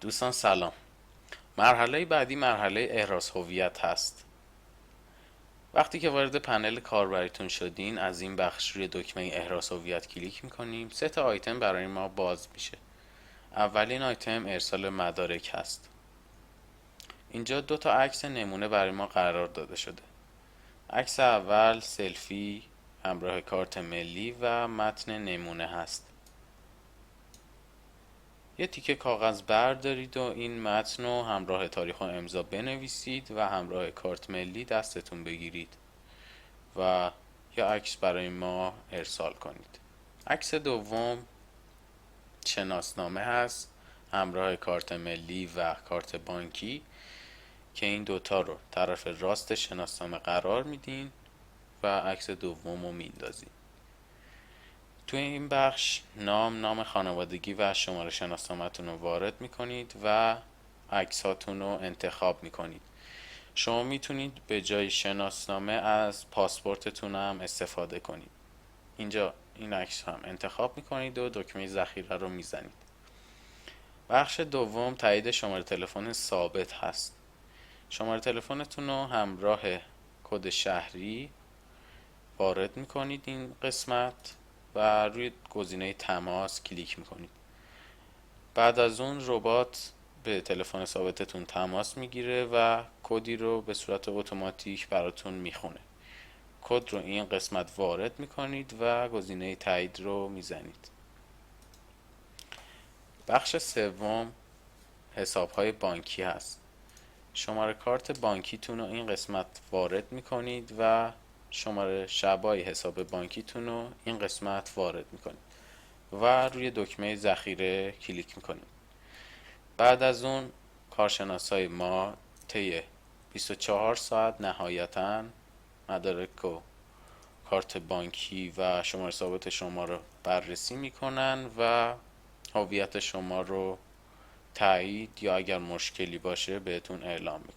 دوستان سلام. مرحله بعدی مرحله احراز هویت هست. وقتی که وارد پنل کاربریتون شدین، از این بخش روی دکمه احراز هویت کلیک میکنیم. سه تا آیتم برای ما باز میشه. اولین آیتم ارسال مدارک هست. اینجا دو تا عکس نمونه برای ما قرار داده شده. عکس اول سلفی همراه کارت ملی و متن نمونه هست. یه تیکه کاغذ بردارید و این متن رو همراه تاریخ و امضا بنویسید و همراه کارت ملی دستتون بگیرید و یا عکس برای ما ارسال کنید. عکس دوم شناسنامه هست همراه کارت ملی و کارت بانکی که این دوتا رو طرف راست شناسنامه قرار میدین و عکس دوم رو میندازین. توی این بخش نام خانوادگی و شماره شناسنامه‌تون رو وارد میکنید و عکساتون رو انتخاب میکنید. شما میتونید به جای شناسنامه از پاسپورتتون هم استفاده کنید. اینجا این عکس هم انتخاب میکنید و دکمه ذخیره رو میزنید. بخش دوم تایید شماره تلفن ثابت هست. شماره تلفنتون رو همراه کد شهری وارد میکنید این قسمت و روی گزینه تماس کلیک میکنید. بعد از اون ربات به تلفن ثابتتون تماس میگیره و کدی رو به صورت اتوماتیک براتون میخونه. کد رو این قسمت وارد میکنید و گزینه تایید رو میزنید. بخش سوم حسابهای بانکی هست. شماره کارت بانکیتون رو این قسمت وارد میکنید و شماره شبای حساب بانکیتون رو این قسمت وارد میکنید و روی دکمه ذخیره کلیک میکنید. بعد از اون کارشناسای ما طی 24 ساعت نهایتاً مدارک و کارت بانکی و شماره ثابت شما رو بررسی میکنن و هویت شما رو تایید یا اگر مشکلی باشه بهتون اعلام میکنن.